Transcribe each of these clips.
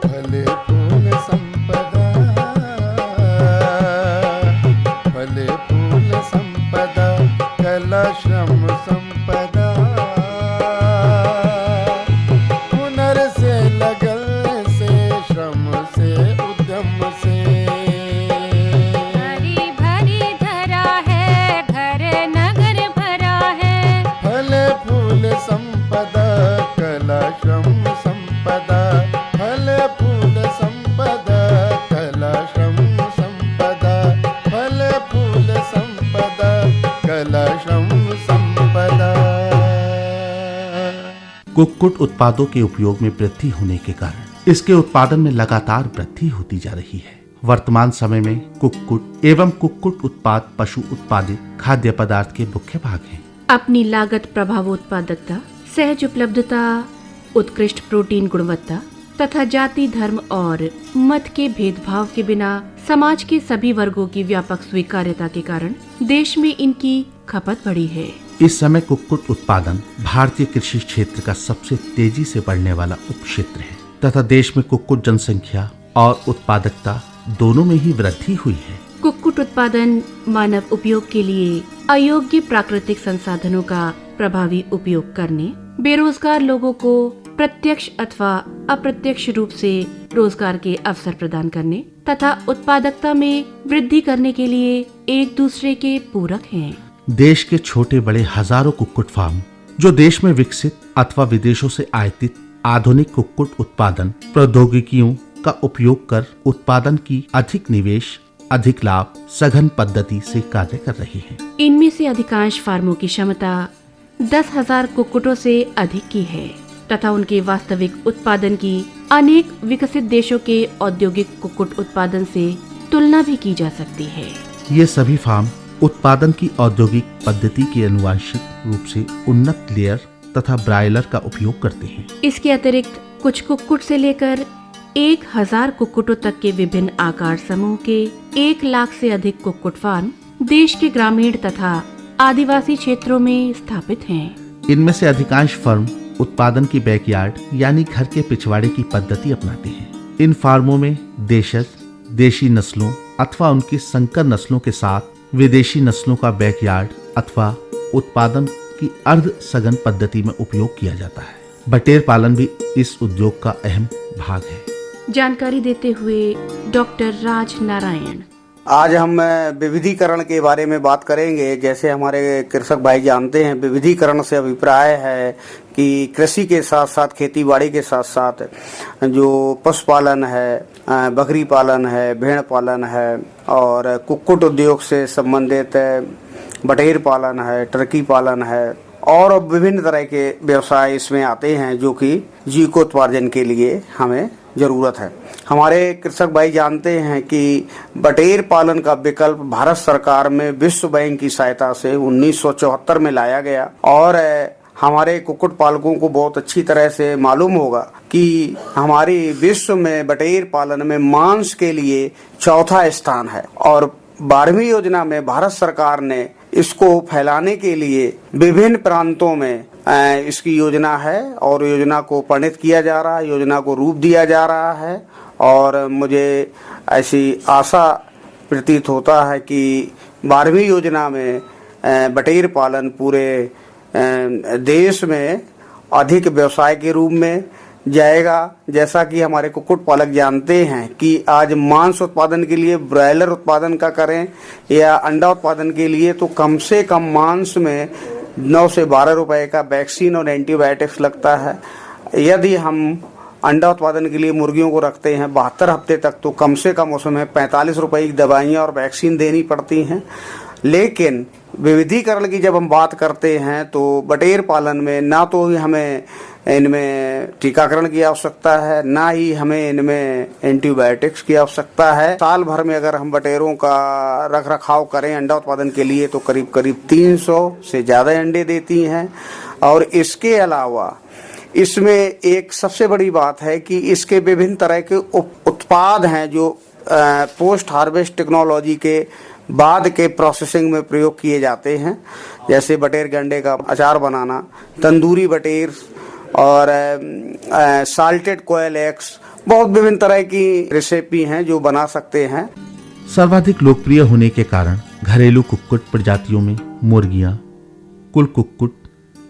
फले फूल संपदा, फले फूल संपदा, कला श्रम संपदा, हुनर से लगन से श्रम से उद्यम से। हरी भरी धरा है, घर नगर भरा है। फले फूल संपदा, कला श्रम संपदा, फले फूल संपदा, कला श्रम संपदा, फले फूल संपदा, कला श्रम संपदा। कुक्कुट उत्पादों के उपयोग में वृद्धि होने के कारण इसके उत्पादन में लगातार वृद्धि होती जा रही है। वर्तमान समय में कुक्कुट एवं कुक्कुट उत्पाद पशु उत्पादित खाद्य पदार्थ के मुख्य भाग हैं। अपनी लागत प्रभावोत्पादकता, सहज उपलब्धता, उत्कृष्ट प्रोटीन गुणवत्ता तथा जाति, धर्म और मत के भेदभाव के बिना समाज के सभी वर्गों की व्यापक स्वीकार्यता के कारण देश में इनकी खपत बढ़ी है। इस समय कुक्कुट उत्पादन भारतीय कृषि क्षेत्र का सबसे तेजी से बढ़ने वाला उपक्षेत्र है तथा देश में कुक्कुट जनसंख्या और उत्पादकता दोनों में ही वृद्धि हुई है। कुक्कुट उत्पादन मानव उपयोग के लिए अयोग्य प्राकृतिक संसाधनों का प्रभावी उपयोग करने, बेरोजगार लोगों को प्रत्यक्ष अथवा अप्रत्यक्ष रूप से रोजगार के अवसर प्रदान करने तथा उत्पादकता में वृद्धि करने के लिए एक दूसरे के पूरक हैं। देश के छोटे बड़े हजारों कुक्कुट फार्म जो देश में विकसित अथवा विदेशों से आयातित आधुनिक कुक्कुट उत्पादन प्रौद्योगिकियों का उपयोग कर उत्पादन की अधिक निवेश, अधिक लाभ, सघन पद्धति से कार्य कर रही हैं। इनमें से अधिकांश फार्मों की क्षमता 10,000 कुक्कुटों से अधिक की है तथा उनके वास्तविक उत्पादन की अनेक विकसित देशों के औद्योगिक कुक्कुट उत्पादन से तुलना भी की जा सकती है। ये सभी फार्म उत्पादन की औद्योगिक पद्धति के अनुवांशिक रूप से उन्नत लेयर तथा ब्रायलर का उपयोग करते हैं। इसके अतिरिक्त कुछ कुक्कुट से लेकर 1,000 कुक्कुटों तक के विभिन्न आकार समूह के 1 लाख से अधिक कुक्कुट फार्म देश के ग्रामीण तथा आदिवासी क्षेत्रों में स्थापित हैं। इनमें से अधिकांश फर्म उत्पादन की बैकयार्ड यानी घर के पिछवाड़े की पद्धति अपनाते हैं। इन फार्मों में देशज, देशी नस्लों अथवा उनकी संकर नस्लों के साथ विदेशी नस्लों का बैकयार्ड अथवा उत्पादन की अर्ध सघन पद्धति में उपयोग किया जाता है। बटेर पालन भी इस उद्योग का अहम भाग है। जानकारी देते हुए डॉक्टर राज नारायण। आज हम विविधीकरण के बारे में बात करेंगे। जैसे हमारे कृषक भाई जानते हैं, विविधीकरण से अभिप्राय है कि कृषि के साथ साथ खेती बाड़ी के साथ साथ जो पशुपालन है, बकरी पालन है, भेड़ पालन है और कुक्कुट उद्योग से संबंधित बटेर पालन है, टर्की पालन है और विभिन्न तरह के व्यवसाय इसमें आते हैं जो कि जीविकोपार्जन के लिए हमें जरूरत है। हमारे कृषक भाई जानते हैं कि बटेर पालन का विकल्प भारत सरकार में विश्व बैंक की सहायता से 1974 में लाया गया और हमारे कुक्कुट पालकों को बहुत अच्छी तरह से मालूम होगा कि हमारी विश्व में बटेर पालन में मांस के लिए चौथा स्थान है और 12वीं योजना में भारत सरकार ने इसको फैलाने के लिए विभिन्न प्रांतों में इसकी योजना है और योजना को प्रणीत किया जा रहा है, योजना को रूप दिया जा रहा है और मुझे ऐसी आशा प्रतीत होता है कि 12वीं योजना में बटेर पालन पूरे देश में अधिक व्यवसाय के रूप में जाएगा। जैसा कि हमारे कुक्कुट पालक जानते हैं कि आज मांस उत्पादन के लिए ब्रायलर उत्पादन का करें या अंडा उत्पादन के लिए तो कम से कम मांस में 9 से 12 रुपए का वैक्सीन और एंटीबायोटिक्स लगता है। यदि हम अंडा उत्पादन के लिए मुर्गियों को रखते हैं 72 हफ्ते तक तो कम से कम उसमें 45 रुपए की दवाइयाँ और वैक्सीन देनी पड़ती हैं। लेकिन विविधीकरण की जब हम बात करते हैं तो बटेर पालन में ना तो हमें इनमें टीकाकरण की आवश्यकता है, ना ही हमें इनमें एंटीबायोटिक्स की आवश्यकता है। साल भर में अगर हम बटेरों का रख रखाव करें अंडा उत्पादन के लिए तो करीब करीब 300 से ज़्यादा अंडे देती हैं। और इसके अलावा इसमें एक सबसे बड़ी बात है कि इसके विभिन्न तरह के उत्पाद हैं जो पोस्ट हार्वेस्ट टेक्नोलॉजी के बाद के प्रोसेसिंग में प्रयोग किए जाते हैं, जैसे बटेर के अंडे का अचार बनाना, तंदूरी बटेर और साल्टेड कोयल एग्स, बहुत विभिन्न तरह की रेसिपी हैं जो बना सकते हैं। सर्वाधिक लोकप्रिय होने के कारण घरेलू कुक्कुट प्रजातियों में मुर्गियां कुल कुक्कुट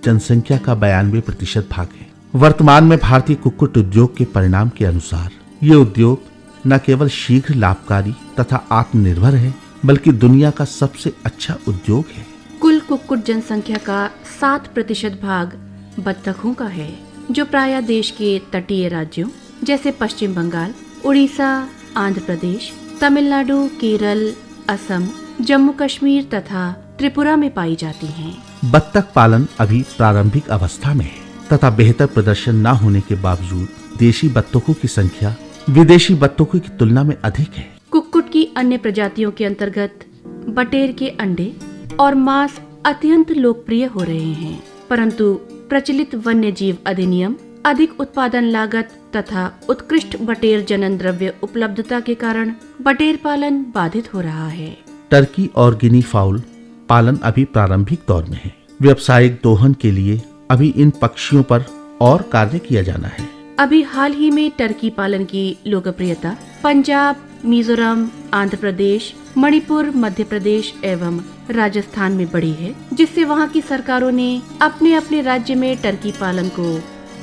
जनसंख्या का 92% भाग है। वर्तमान में भारतीय कुक्कुट उद्योग के परिणाम के अनुसार ये उद्योग न केवल शीघ्र लाभकारी तथा आत्मनिर्भर है, बल्कि दुनिया का सबसे अच्छा उद्योग है। कुल कुक्कुट जनसंख्या का 7% भाग बत्तखों का है, जो प्रायः देश के तटीय राज्यों जैसे पश्चिम बंगाल, उड़ीसा, आंध्र प्रदेश, तमिलनाडु, केरल, असम, जम्मू कश्मीर तथा त्रिपुरा में पाई जाती हैं। बत्तख पालन अभी प्रारंभिक अवस्था में है तथा बेहतर प्रदर्शन न होने के बावजूद देशी बत्तखों की संख्या विदेशी बत्तखों की तुलना में अधिक है। कुक्कुट की अन्य प्रजातियों के अंतर्गत बटेर के अंडे और मांस अत्यंत लोकप्रिय हो रहे हैं, परंतु प्रचलित वन्य जीव अधिनियम, अधिक उत्पादन लागत तथा उत्कृष्ट बटेर जनन द्रव्य उपलब्धता के कारण बटेर पालन बाधित हो रहा है। टर्की और गिनी फाउल पालन अभी प्रारंभिक दौर में है। व्यावसायिक दोहन के लिए अभी इन पक्षियों पर और कार्य किया जाना है। अभी हाल ही में टर्की पालन की लोकप्रियता पंजाब, मिजोरम, आंध्र प्रदेश, मणिपुर, मध्य प्रदेश एवं राजस्थान में बढ़ी है, जिससे वहां की सरकारों ने अपने अपने राज्य में टर्की पालन को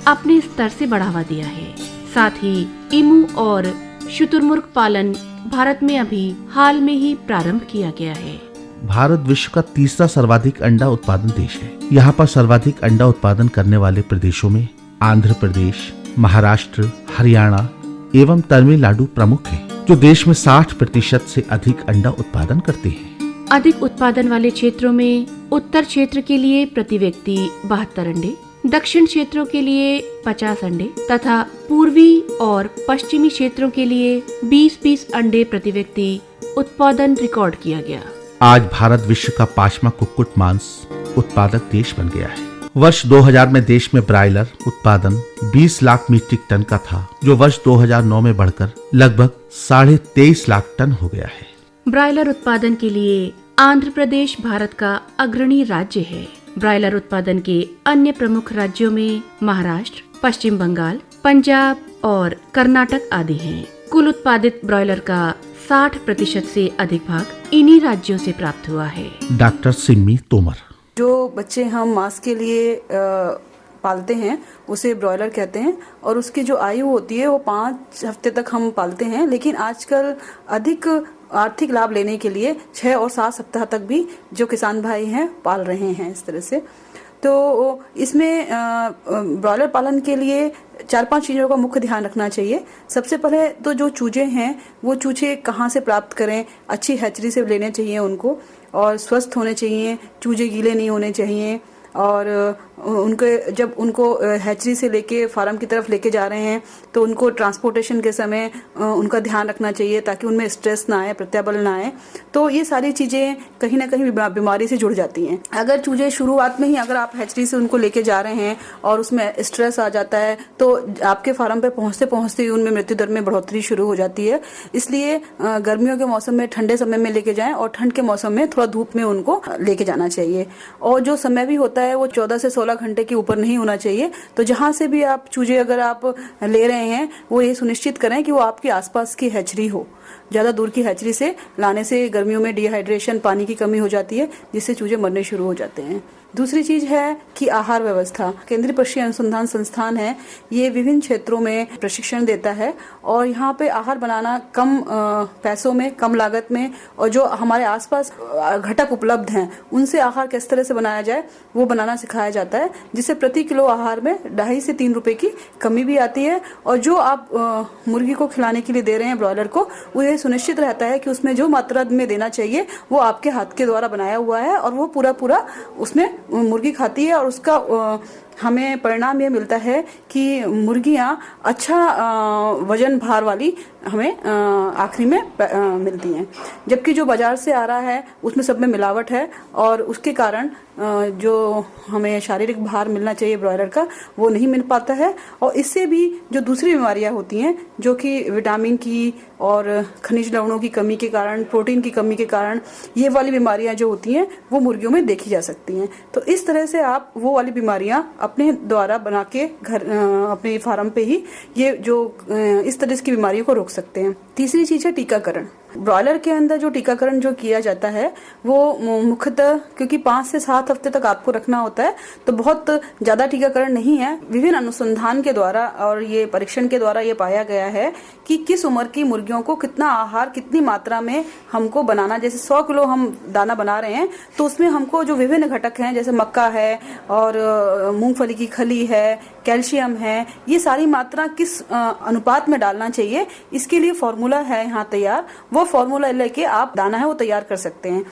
अपने स्तर से बढ़ावा दिया है। साथ ही इमू और शुतुरमुर्ग पालन भारत में अभी हाल में ही प्रारंभ किया गया है। भारत विश्व का तीसरा सर्वाधिक अंडा उत्पादन देश है। यहाँ पर सर्वाधिक अंडा उत्पादन करने वाले प्रदेशों में आंध्र प्रदेश, महाराष्ट्र, हरियाणा एवं तमिलनाडु प्रमुख है, जो देश में 60% से अधिक अंडा उत्पादन करते हैं। अधिक उत्पादन वाले क्षेत्रों में उत्तर क्षेत्र के लिए प्रति व्यक्ति 72 अंडे, दक्षिण क्षेत्रों के लिए 50 अंडे तथा पूर्वी और पश्चिमी क्षेत्रों के लिए 20-20 अंडे प्रति व्यक्ति उत्पादन रिकॉर्ड किया गया। आज भारत विश्व का 5वां कुक्कुट मांस उत्पादक देश बन गया है। वर्ष 2000 में देश में ब्रायलर उत्पादन 20 लाख मीट्रिक टन का था, जो वर्ष 2009 में बढ़कर लगभग 23.5 लाख टन हो गया है। ब्रायलर उत्पादन के लिए आंध्र प्रदेश भारत का अग्रणी राज्य है। ब्रायलर उत्पादन के अन्य प्रमुख राज्यों में महाराष्ट्र, पश्चिम बंगाल, पंजाब और कर्नाटक आदि हैं। कुल उत्पादित ब्रॉयलर का 60% से अधिक भाग इन्हीं राज्यों से प्राप्त हुआ है। डॉक्टर सिम्मी तोमर। जो बच्चे हम मांस के लिए पालते हैं उसे ब्रॉयलर कहते हैं, और उसकी जो आयु होती है वो 5 हफ्ते तक हम पालते हैं, लेकिन आजकल अधिक आर्थिक लाभ लेने के लिए 6 और 7 सप्ताह तक भी जो किसान भाई हैं पाल रहे हैं इस तरह से। तो इसमें ब्रॉयलर पालन के लिए 4-5 चीज़ों का मुख्य ध्यान रखना चाहिए। सबसे पहले तो जो चूजे हैं वो चूजे कहाँ से प्राप्त करें, अच्छी हैचरी से लेने चाहिए उनको, और स्वस्थ होने चाहिए, चूजे गीले नहीं होने चाहिए, और उनके जब उनको हैचरी से लेके फार्म की तरफ लेके जा रहे हैं तो उनको ट्रांसपोर्टेशन के समय उनका ध्यान रखना चाहिए ताकि उनमें स्ट्रेस ना आए, प्रत्याबल ना आए। तो ये सारी चीज़ें कहीं ना कहीं बीमारी से जुड़ जाती हैं। अगर चूजे शुरुआत में ही अगर आप हैचरी से उनको लेके जा रहे हैं और उसमें स्ट्रेस आ जाता है तो आपके फार्म पे पहुँचते पहुँचते ही उनमें मृत्यु दर में बढ़ोतरी शुरू हो जाती है। इसलिए गर्मियों के मौसम में ठंडे समय में लेके जाएं और ठंड के मौसम में थोड़ा धूप में उनको लेके जाना चाहिए। और जो समय भी होता है वो 14 से 16 घंटे के ऊपर नहीं होना चाहिए। तो जहां से भी आप चूजे अगर आप ले रहे हैं वो ये सुनिश्चित करें कि वो आपके आसपास की हैचरी हो। ज़्यादा दूर की हैचरी से लाने से गर्मियों में डिहाइड्रेशन, पानी की कमी हो जाती है, जिससे चूजे मरने शुरू हो जाते हैं। दूसरी चीज है कि आहार व्यवस्था। केंद्रीय पशु अनुसंधान संस्थान है, ये विभिन्न क्षेत्रों में प्रशिक्षण देता है और यहाँ पे आहार बनाना कम पैसों में, कम लागत में, और जो हमारे आसपास घटक उपलब्ध हैं उनसे आहार किस तरह से बनाया जाए वो बनाना सिखाया जाता है, जिससे प्रति किलो आहार में 2.5 से 3 रुपए की कमी भी आती है। और जो आप मुर्गी को खिलाने के लिए दे रहे हैं, ब्रॉयलर को, वो ये सुनिश्चित रहता है कि उसमें जो मात्रा में देना चाहिए वो आपके हाथ के द्वारा बनाया हुआ है और वो पूरा उसमें मुर्गी खाती है और उसका हमें परिणाम ये मिलता है कि मुर्गियां अच्छा वजन भार वाली हमें आखिरी में मिलती हैं। जबकि जो बाजार से आ रहा है उसमें सब में मिलावट है और उसके कारण जो हमें शारीरिक भार मिलना चाहिए ब्रॉयलर का वो नहीं मिल पाता है। और इससे भी जो दूसरी बीमारियां होती हैं जो कि विटामिन की और खनिज लवणों की कमी के कारण, प्रोटीन की कमी के कारण, ये वाली बीमारियां जो होती हैं वो मुर्गियों में देखी जा सकती हैं। तो इस तरह से आप वो वाली बीमारियां अपने द्वारा बना के घर अपने फार्म पे ही ये जो इस तरह की बीमारियों को रोक सकते हैं। तीसरी चीज है टीकाकरण। ब्रॉयलर के अंदर जो टीकाकरण जो किया जाता है वो मुख्यतः क्योंकि 5 से 7 हफ्ते तक आपको रखना होता है तो बहुत ज्यादा टीकाकरण नहीं है। विभिन्न अनुसंधान के द्वारा और ये परीक्षण के द्वारा ये पाया गया है कि किस उम्र की मुर्गियों को कितना आहार कितनी मात्रा में हमको बनाना। जैसे 100 किलो हम दाना बना रहे हैं तो उसमें हमको जो विभिन्न घटक हैं जैसे मक्का है और मूंगफली की खली है, कैल्शियम है, ये सारी मात्रा किस अनुपात में डालना चाहिए इसके लिए फॉर्मूला है यहाँ तैयार। वो फॉर्मूला लेके आप दाना है वो तैयार कर सकते हैं।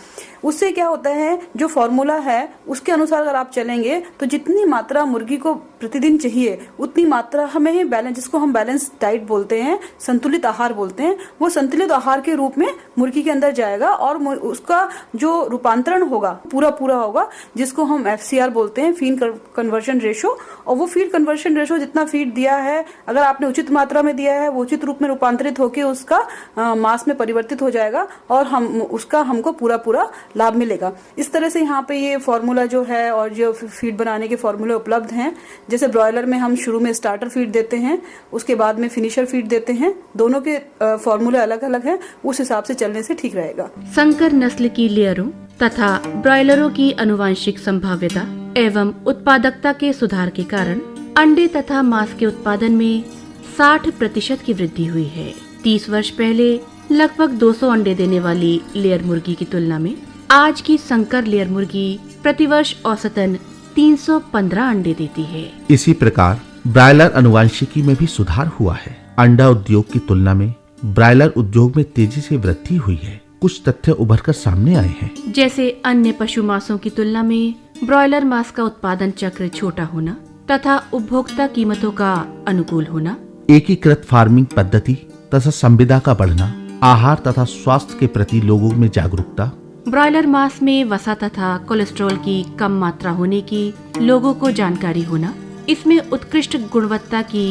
उससे क्या होता है जो फॉर्मूला है उसके अनुसार अगर आप चलेंगे तो जितनी मात्रा मुर्गी को प्रतिदिन चाहिए उतनी मात्रा हमें बैलेंस, जिसको हम बैलेंस डाइट बोलते हैं, संतुलित आहार बोलते हैं, वो संतुलित आहार के रूप में मुर्गी के अंदर जाएगा और उसका जो रूपांतरण होगा पूरा होगा जिसको हम FCR बोलते हैं, फीड कन्वर्जन रेशो। और वो फीड कन्वर्जन रेशो जितना फीड दिया है अगर आपने उचित मात्रा में दिया है वो उचित रूप में रूपांतरित होकर उसका मांस में परिवर्तित हो जाएगा और हमको पूरा लाभ मिलेगा। इस तरह से यहाँ पे ये फॉर्मूला जो है और जो फीड बनाने के फॉर्मूले उपलब्ध हैं। जैसे ब्रॉयलर में हम शुरू में स्टार्टर फीड देते हैं, उसके बाद में फिनिशर फीड देते हैं। दोनों के फॉर्मूले अलग अलग हैं, उस हिसाब से चलने से ठीक रहेगा। संकर नस्ल की लेयरों तथा ब्रॉयलरों की अनुवांशिक संभाव्यता एवं उत्पादकता के सुधार के कारण अंडे तथा मांस के उत्पादन में 60% की वृद्धि हुई है। 30 वर्ष पहले लगभग 200 अंडे देने वाली लेयर मुर्गी की तुलना में आज की संकर लेयर मुर्गी प्रतिवर्ष औसतन 315 अंडे देती है। इसी प्रकार ब्रायलर अनुवांशिकी में भी सुधार हुआ है। अंडा उद्योग की तुलना में ब्रायलर उद्योग में तेजी से वृद्धि हुई है। कुछ तथ्य उभर कर सामने आए हैं, जैसे अन्य पशु मांसों की तुलना में ब्रॉयलर मांस का उत्पादन चक्र छोटा होना तथा उपभोक्ता कीमतों का अनुकूल होना, एकीकृत फार्मिंग पद्धति तथा संविदा का बढ़ना, आहार तथा स्वास्थ्य के प्रति लोगों में जागरूकता, ब्रॉयलर मांस में वसा तथा कोलेस्ट्रॉल की कम मात्रा होने की लोगों को जानकारी होना, इसमें उत्कृष्ट गुणवत्ता की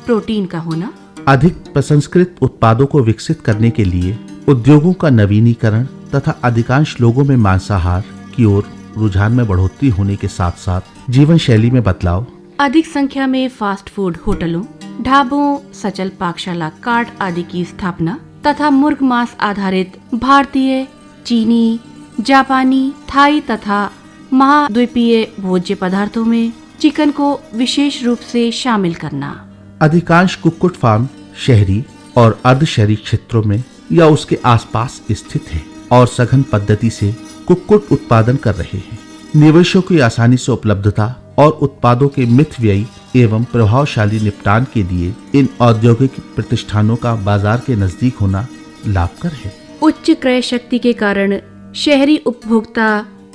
प्रोटीन का होना, अधिक प्रसंस्कृत उत्पादों को विकसित करने के लिए उद्योगों का नवीनीकरण तथा अधिकांश लोगों में मांसाहार की ओर रुझान में बढ़ोतरी होने के साथ साथ जीवन शैली में बदलाव, अधिक संख्या में फास्ट फूड होटलों, ढाबों, सचल पाकशाला कार्ट आदि की स्थापना तथा मुर्ग मांस आधारित भारतीय, चीनी, जापानी, थाई तथा महाद्वीपीय भोज्य पदार्थों में चिकन को विशेष रूप से शामिल करना। अधिकांश कुक्कुट फार्म शहरी और अर्ध शहरी क्षेत्रों में या उसके आसपास स्थित है और सघन पद्धति से कुक्कुट उत्पादन कर रहे हैं। निवेशों की आसानी से उपलब्धता और उत्पादों के मित व्ययी एवं प्रभावशाली निपटान के लिए इन औद्योगिक प्रतिष्ठानों का बाजार के नजदीक होना लाभकर है। उच्च क्रय शक्ति के कारण शहरी उपभोक्ता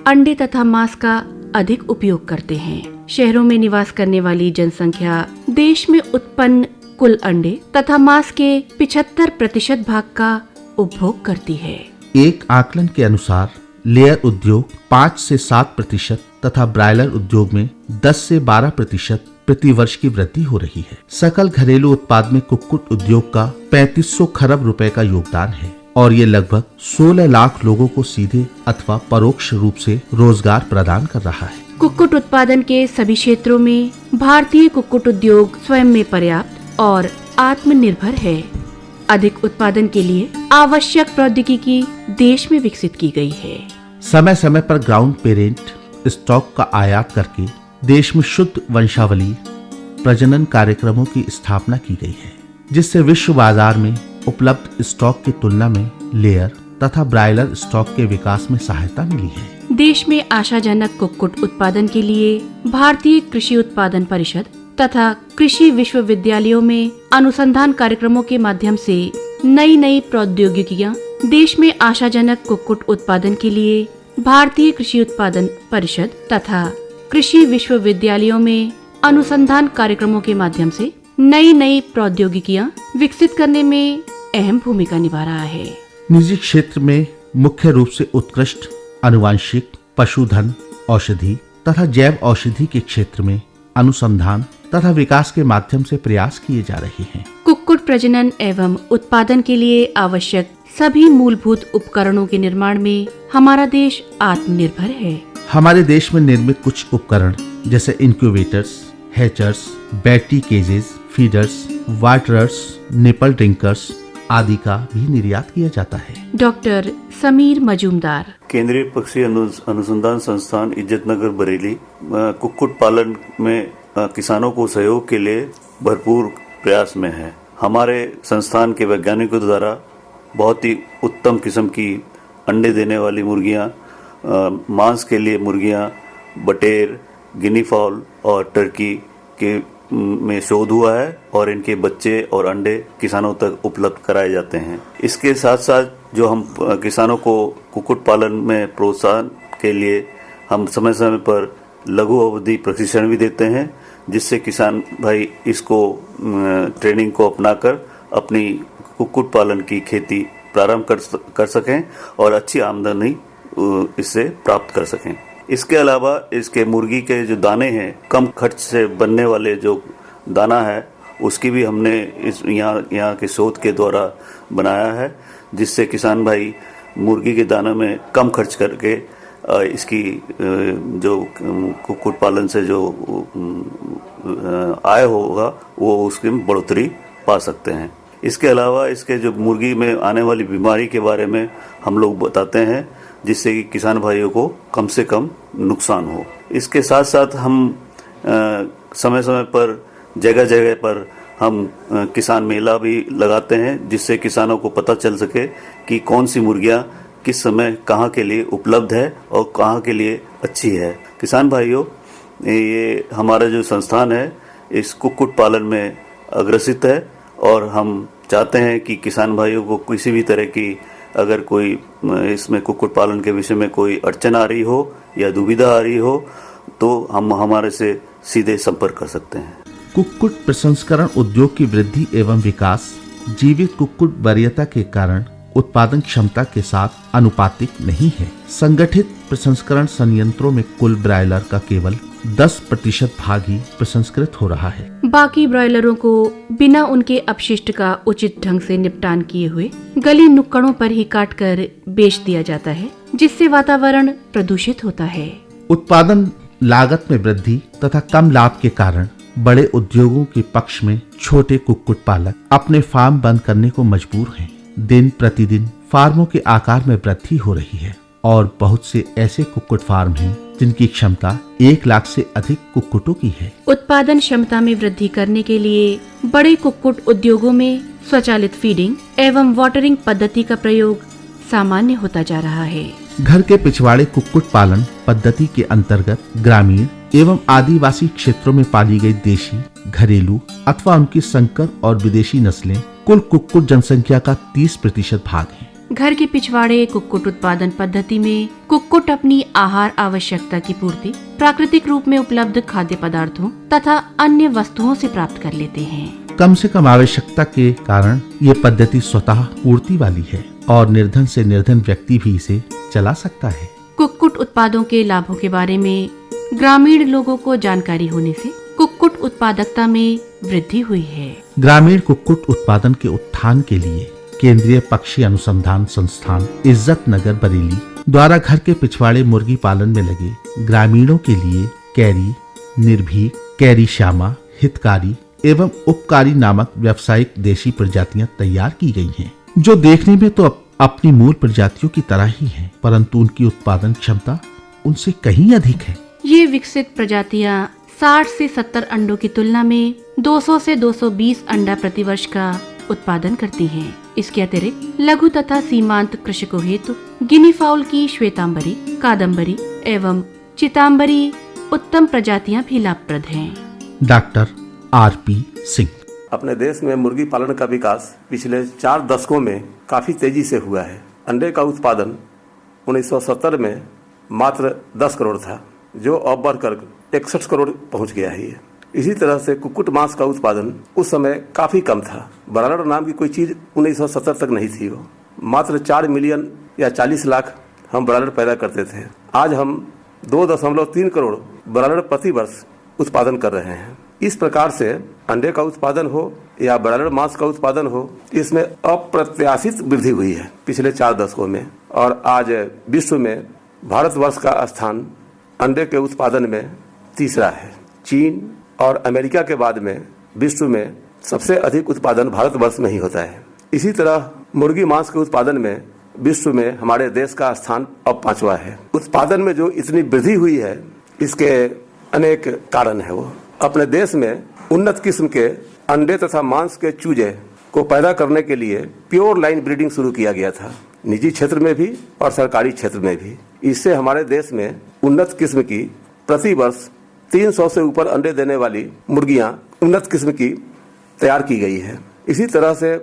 अंडे तथा मांस का अधिक उपयोग करते हैं। शहरों में निवास करने वाली जनसंख्या देश में उत्पन्न कुल अंडे तथा मांस के 75% भाग का उपभोग करती है। एक आकलन के अनुसार लेयर उद्योग 5 से 7% तथा ब्रायलर उद्योग में 10 से 12% प्रति वर्ष की वृद्धि हो रही है। सकल घरेलू उत्पाद में कुक्कुट उद्योग का 3500 खरब रुपए का योगदान है और ये लगभग 16 लाख लोगों को सीधे अथवा परोक्ष रूप से रोजगार प्रदान कर रहा है। कुक्कुट उत्पादन के सभी क्षेत्रों में भारतीय कुक्कुट उद्योग स्वयं में पर्याप्त और आत्मनिर्भर है। अधिक उत्पादन के लिए आवश्यक प्रौद्योगिकी देश में विकसित की गई है। समय समय पर ग्राउंड पेरेंट स्टॉक का आयात करके देश में शुद्ध वंशावली प्रजनन कार्यक्रमों की स्थापना की गई है, जिससे विश्व बाजार में उपलब्ध स्टॉक की तुलना में लेयर तथा ब्रायलर स्टॉक के विकास में सहायता मिली है। देश में आशाजनक कुक्कुट उत्पादन के लिए भारतीय कृषि उत्पादन परिषद तथा कृषि विश्वविद्यालयों में अनुसंधान कार्यक्रमों के माध्यम से नई प्रौद्योगिकियां, देश में आशाजनक कुक्कुट उत्पादन के लिए भारतीय कृषि उत्पादन परिषद तथा कृषि विश्वविद्यालयों में अनुसंधान कार्यक्रमों के माध्यम से नई नई प्रौद्योगिकियां विकसित करने में अहम भूमिका निभा रहा है। निजी क्षेत्र में मुख्य रूप से उत्कृष्ट आनुवांशिक, पशुधन, औषधि तथा जैव औषधि के क्षेत्र में अनुसंधान तथा विकास के माध्यम से प्रयास किए जा रहे हैं। कुक्कुट प्रजनन एवं उत्पादन के लिए आवश्यक सभी मूलभूत उपकरणों के निर्माण में हमारा देश आत्मनिर्भर है। हमारे देश में निर्मित कुछ उपकरण जैसे incubators, hatchers, battery cages, feeders, waterers, nipple drinkers आदि का भी निर्यात किया जाता है। डॉक्टर समीर मजूमदार, केंद्रीय पक्षी अनुसंधान संस्थान इज्जतनगर बरेली कुक्कुट पालन में किसानों को सहयोग के लिए भरपूर प्रयास में है। हमारे संस्थान के वैज्ञानिकों द्वारा बहुत ही उत्तम किस्म की अंडे देने वाली मुर्गियां, मांस के लिए मुर्गियां, बटेर, गिनी फाउल और टर्की के में शोध हुआ है और इनके बच्चे और अंडे किसानों तक उपलब्ध कराए जाते हैं। इसके साथ साथ जो हम किसानों को कुक्कुट पालन में प्रोत्साहन के लिए हम समय समय पर लघु अवधि प्रशिक्षण भी देते हैं, जिससे किसान भाई इसको ट्रेनिंग को अपनाकर अपनी कुक्कुट पालन की खेती प्रारंभ कर सकें और अच्छी आमदनी इससे प्राप्त कर सकें। इसके अलावा इसके मुर्गी के जो दाने हैं, कम खर्च से बनने वाले जो दाना है, उसकी भी हमने इस यहाँ के शोध के द्वारा बनाया है, जिससे किसान भाई मुर्गी के दाने में कम खर्च करके इसकी जो कुक्कुट पालन से जो आय होगा वो उसकी बढ़ोतरी पा सकते हैं। इसके अलावा इसके जो मुर्गी में आने वाली बीमारी के बारे में हम लोग बताते हैं, जिससे कि किसान भाइयों को कम से कम नुकसान हो। इसके साथ साथ हम समय समय पर जगह जगह पर हम किसान मेला भी लगाते हैं, जिससे किसानों को पता चल सके कि कौन सी मुर्गियां किस समय कहाँ के लिए उपलब्ध है और कहाँ के लिए अच्छी है। किसान भाइयों, ये हमारा जो संस्थान है इस कुक्कुट पालन में अग्रसित है और हम चाहते हैं कि किसान भाइयों को किसी भी तरह की अगर कोई इसमें कुक्कुट पालन के विषय में कोई अड़चन आ रही हो या दुविधा आ रही हो तो हम हमारे से सीधे संपर्क कर सकते हैं। कुक्कुट प्रसंस्करण उद्योग की वृद्धि एवं विकास जीवित कुक्कुट वरीयता के कारण उत्पादन क्षमता के साथ अनुपातिक नहीं है। संगठित प्रसंस्करण संयंत्रों में कुल ब्रायलर का केवल 10% भाग ही प्रसंस्कृत हो रहा है। बाकी ब्रॉयलरों को बिना उनके अपशिष्ट का उचित ढंग से निपटान किए हुए गली नुक्कड़ों पर ही काटकर बेच दिया जाता है, जिससे वातावरण प्रदूषित होता है। उत्पादन लागत में वृद्धि तथा कम लाभ के कारण बड़े उद्योगों के पक्ष में छोटे कुक्कुट पालक अपने फार्म बंद करने को मजबूर हैं। दिन प्रतिदिन फार्मों के आकार में वृद्धि हो रही है और बहुत से ऐसे कुक्कुट फार्म हैं जिनकी क्षमता 1 लाख से अधिक कुक्कुटों की है। उत्पादन क्षमता में वृद्धि करने के लिए बड़े कुक्कुट उद्योगों में स्वचालित फीडिंग एवं वाटरिंग पद्धति का प्रयोग सामान्य होता जा रहा है। घर के पिछवाड़े कुक्कुट पालन पद्धति के अंतर्गत ग्रामीण एवं आदिवासी क्षेत्रों में पाली गई देशी, घरेलू अथवा उनकी संकर और विदेशी नस्लें कुल कुक्कुट जनसंख्या का 30% भाग है। घर के पिछवाड़े कुक्कुट उत्पादन पद्धति में कुक्कुट अपनी आहार आवश्यकता की पूर्ति प्राकृतिक रूप में उपलब्ध खाद्य पदार्थों तथा अन्य वस्तुओं से प्राप्त कर लेते हैं। कम से कम आवश्यकता के कारण ये पद्धति स्वतः पूर्ति वाली है और निर्धन से निर्धन व्यक्ति भी इसे चला सकता है। कुक्कुट उत्पादों के लाभों के बारे में ग्रामीण लोगों को जानकारी होने से कुक्कुट उत्पादकता में वृद्धि हुई है। ग्रामीण कुक्कुट उत्पादन के उत्थान के लिए केंद्रीय पक्षी अनुसंधान संस्थान इज्जतनगर बरेली द्वारा घर के पिछवाड़े मुर्गी पालन में लगे ग्रामीणों के लिए कैरी, निर्भीक, कैरी श्यामा, हितकारी एवं उपकारी नामक व्यावसायिक देशी प्रजातियां तैयार की गई हैं, जो देखने में तो अपनी मूल प्रजातियों की तरह ही हैं, परंतु उनकी उत्पादन क्षमता उनसे कहीं अधिक है। ये विकसित प्रजातियां 60 से 70 अंडों की तुलना में 200 से 220 अंडा प्रतिवर्ष का उत्पादन करती हैं। इसके अतिरिक्त लघु तथा सीमांत कृषकों हेतु गिनी फाउल की श्वेतांबरी, कादम्बरी एवं चितांबरी उत्तम प्रजातियां भी लाभप्रद हैं। Doctor R.P. सिंह। अपने देश में मुर्गी पालन का विकास पिछले 4 दशकों में काफी तेजी से हुआ है। अंडे का उत्पादन 1970 में मात्र 10 करोड़ था, जो अब बढ़कर 61 करोड़ पहुंच गया है। इसी तरह से कुक्कुट मांस का उत्पादन उस समय काफी कम था। ब्रॉयलर नाम की कोई चीज 1970 तक नहीं थी। वो मात्र 4 मिलियन या 40 लाख हम ब्रॉयलर पैदा करते थे। आज हम 2.3 करोड़ ब्रॉयलर प्रति वर्ष उत्पादन कर रहे हैं। इस प्रकार से अंडे का उत्पादन हो या ब्रॉयलर मांस का उत्पादन हो, इसमें अप्रत्याशित वृद्धि हुई है पिछले 4 दशकों में। और आज विश्व में भारतवर्ष का स्थान अंडे के उत्पादन में तीसरा है। चीन और अमेरिका के बाद में विश्व में सबसे अधिक उत्पादन भारतवर्ष में ही होता है। इसी तरह मुर्गी मांस के उत्पादन में विश्व में हमारे देश का स्थान अब 5वां है। उत्पादन में जो इतनी वृद्धि हुई है, इसके अनेक कारण है। वो अपने देश में उन्नत किस्म के अंडे तथा मांस के चूजे को पैदा करने के लिए प्योर लाइन ब्रीडिंग शुरू किया गया था, निजी क्षेत्र में भी और सरकारी क्षेत्र में भी। इससे हमारे देश में उन्नत किस्म की प्रति वर्ष 300 से ऊपर अंडे देने वाली मुर्गियां उन्नत किस्म की तैयार की गई है। इसी तरह से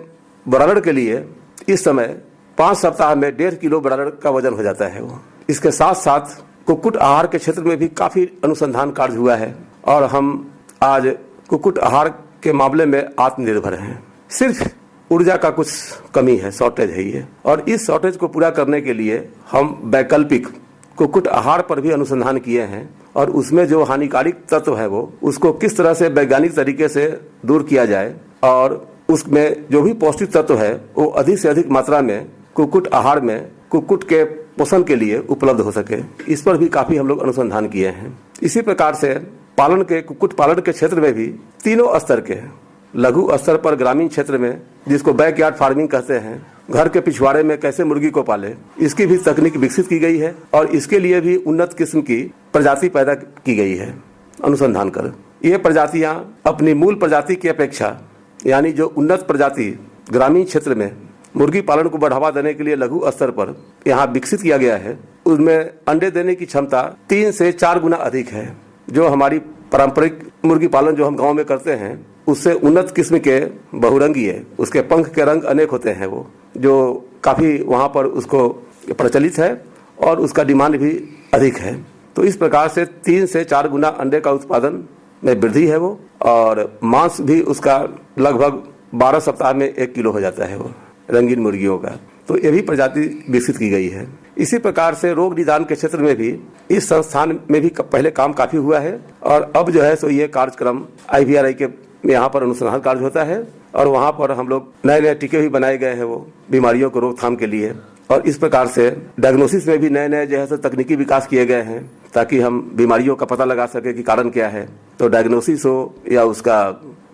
ब्रॉयलर के लिए इस समय 5 सप्ताह में 1.5 किलो ब्रॉयलर का वजन हो जाता है। वो इसके साथ साथ कुक्कुट आहार के क्षेत्र में भी काफी अनुसंधान कार्य हुआ है और हम आज कुक्कुट आहार के मामले में आत्मनिर्भर हैं। सिर्फ ऊर्जा का कुछ कमी है, शॉर्टेज है ये, और इस शॉर्टेज को पूरा करने के लिए हम वैकल्पिक कुक्कुट आहार पर भी अनुसंधान किए हैं और उसमें जो हानिकारक तत्व है वो उसको किस तरह से वैज्ञानिक तरीके से दूर किया जाए और उसमें जो भी पौष्टिक तत्व है वो अधिक से अधिक मात्रा में कुक्कुट आहार में कुक्कुट के पोषण के लिए उपलब्ध हो सके। इस पर भी काफी हम लोग अनुसंधान किए हैं। इसी प्रकार से पालन के कुक्कुट पालन के क्षेत्र में भी तीनों स्तर के, लघु स्तर पर ग्रामीण क्षेत्र में जिसको बैकयार्ड फार्मिंग कहते हैं, घर के पिछवाड़े में कैसे मुर्गी को पाले, इसकी भी तकनीक विकसित की गई है और इसके लिए भी उन्नत किस्म की प्रजाति पैदा की गई है अनुसंधान कर। ये प्रजातियां अपनी मूल प्रजाति की अपेक्षा, यानी जो उन्नत प्रजाति ग्रामीण क्षेत्र में मुर्गी पालन को बढ़ावा देने के लिए लघु स्तर पर यहाँ विकसित किया गया है, उसमें अंडे देने की क्षमता 3 से 4 गुना अधिक है। जो हमारी पारंपरिक मुर्गी पालन जो हम गांव में करते हैं, उससे उन्नत किस्म के बहुरंगी, उसके पंख के रंग अनेक होते हैं, वो जो काफी वहाँ पर उसको प्रचलित है और उसका डिमांड भी अधिक है। तो इस प्रकार से 3 से 4 गुना अंडे का उत्पादन में वृद्धि है वो, और मांस भी उसका लगभग 12 सप्ताह में 1 किलो हो जाता है वो रंगीन मुर्गियों का। तो ये भी प्रजाति विकसित की गई है। इसी प्रकार से रोग निदान के क्षेत्र में भी इस संस्थान में भी पहले काम काफी हुआ है और अब जो है सो ये कार्यक्रम IVRI के यहाँ पर अनुसंधान कार्य होता है और वहाँ पर हम लोग नए नए टीके भी बनाए गए हैं वो बीमारियों को रोकथाम के लिए। और इस प्रकार से डायग्नोसिस में भी नए नए जो है सो तकनीकी विकास किए गए हैं ताकि हम बीमारियों का पता लगा सके कि कारण क्या है। तो डायग्नोसिस हो या उसका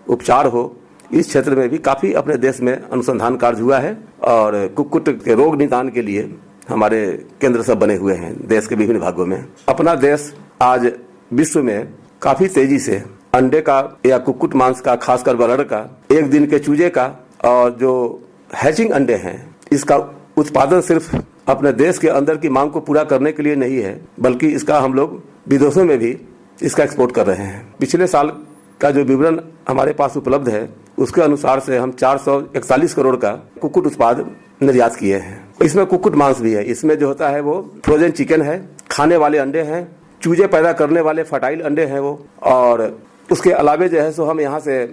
उपचार हो, इस क्षेत्र में भी काफी अपने देश में अनुसंधान कार्य हुआ है और कुक्कुट के रोग निदान के लिए हमारे केंद्र सब बने हुए हैं देश के विभिन्न भागों में। अपना देश आज विश्व में काफी तेजी से अंडे का या कुक्कुट मांस का, खासकर ब्रॉयलर का, एक दिन के चूजे का और जो हैचिंग अंडे हैं, इसका उत्पादन सिर्फ अपने देश के अंदर की मांग को पूरा करने के लिए नहीं है, बल्कि इसका हम लोग विदेशों में भी इसका एक्सपोर्ट कर रहे हैं। पिछले साल का जो विवरण हमारे पास उपलब्ध है उसके अनुसार से हम 441 करोड़ का कुक्कुट उत्पाद निर्यात किए हैं। इसमें कुक्कुट मांस भी है। इसमें जो होता है वो फ्रोजन चिकन है, खाने वाले अंडे हैं, चूजे पैदा करने वाले फर्टाइल अंडे हैं वो, और उसके अलावे जो है सो हम यहाँ से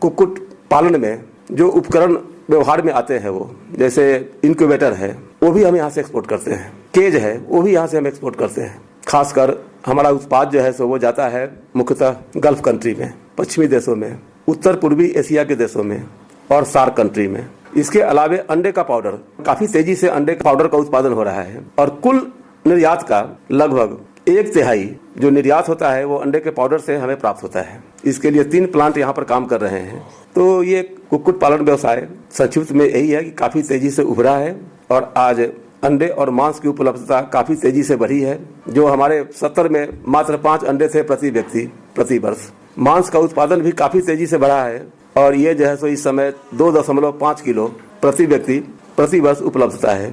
कुक्कुट पालन में जो उपकरण व्यवहार में आते हैं वो, जैसे इंक्यूबेटर है, वो भी हम यहाँ से एक्सपोर्ट करते हैं। केज है, वो भी यहाँ से हम एक्सपोर्ट करते हैं। खासकर हमारा उत्पाद जो है सो वो जाता है मुख्यतः गल्फ कंट्री में, पश्चिमी देशों में, उत्तर पूर्वी एशिया के देशों में और सार्क कंट्री में। इसके अलावे अंडे का पाउडर, काफी तेजी से अंडे का पाउडर का उत्पादन हो रहा है और कुल निर्यात का लगभग 1/3 जो निर्यात होता है वो अंडे के पाउडर से हमें प्राप्त होता है। इसके लिए 3 प्लांट यहाँ पर काम कर रहे हैं। तो ये कुक्कुट पालन व्यवसाय संक्षिप्त में यही है कि काफी तेजी से उभरा है और आज अंडे और मांस की उपलब्धता काफी तेजी से बढ़ी है। जो हमारे 70 में मात्र 5 अंडे थे प्रति व्यक्ति प्रति वर्ष, मांस का उत्पादन भी काफी तेजी से बढ़ा है और ये जो है सो इस समय 2.5 किलो प्रति व्यक्ति प्रति वर्ष उपलब्धता है।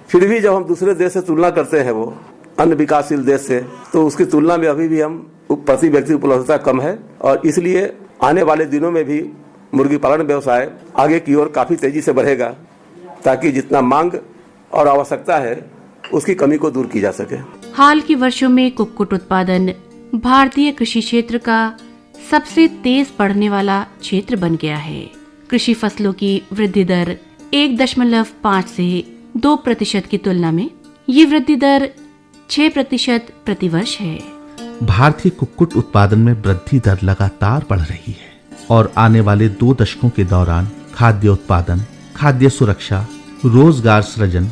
फिर भी जब हम दूसरे देश से तुलना करते हैं वो अन्य विकासशील देश से, तो उसकी तुलना में अभी भी हम प्रति व्यक्ति उपलब्धता कम है और इसलिए आने वाले दिनों में भी मुर्गी पालन व्यवसाय आगे की ओर काफी तेजी से बढ़ेगा ताकि जितना मांग और आवश्यकता है उसकी कमी को दूर की जा सके। हाल के वर्षों में कुक्कुट उत्पादन भारतीय कृषि क्षेत्र का सबसे तेज बढ़ने वाला क्षेत्र बन गया है। कृषि फसलों की वृद्धि दर 1.5 से 2% की तुलना में ये वृद्धि दर 6% प्रतिवर्ष है। भारतीय कुक्कुट उत्पादन में वृद्धि दर लगातार बढ़ रही है और आने वाले 2 दशकों के दौरान खाद्य उत्पादन, खाद्य सुरक्षा, रोजगार सृजन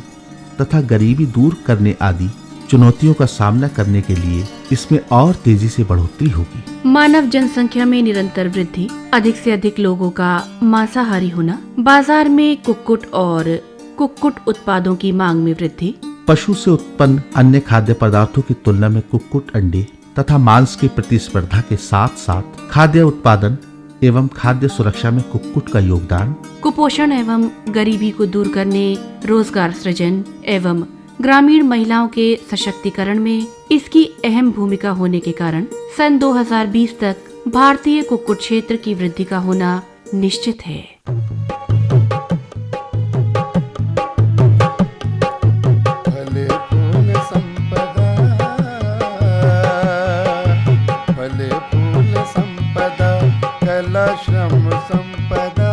तथा गरीबी दूर करने आदि चुनौतियों का सामना करने के लिए इसमें और तेजी से बढ़ोतरी होगी। मानव जनसंख्या में निरंतर वृद्धि, अधिक से अधिक लोगों का मांसाहारी होना, बाजार में कुक्कुट और कुक्कुट उत्पादों की मांग में वृद्धि, पशु से उत्पन्न अन्य खाद्य पदार्थों की तुलना में कुक्कुट अंडे तथा मांस की प्रतिस्पर्धा के साथ साथ खाद्य उत्पादन एवं खाद्य सुरक्षा में कुक्कुट का योगदान, कुपोषण एवं गरीबी को दूर करने, रोजगार सृजन एवं ग्रामीण महिलाओं के सशक्तिकरण में इसकी अहम भूमिका होने के कारण सन 2020 तक भारतीय कुक्कुट क्षेत्र की वृद्धि का होना निश्चित है। फले फूल संपदा, फले फूल संपदा, कला श्रम संपदा,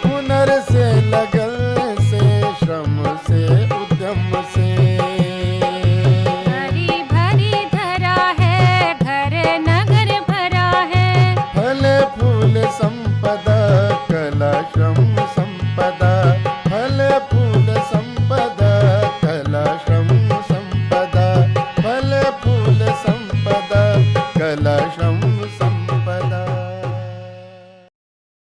हुनर से, लगन से, श्रम से, उद्यम से। हरी भरी धरा है, घर नगर भरा है। फले फूल संपदा, कला श्रम संपदा, फले फूल संपदा, कला श्रम संपदा, फले फूल संपदा, कला श्रम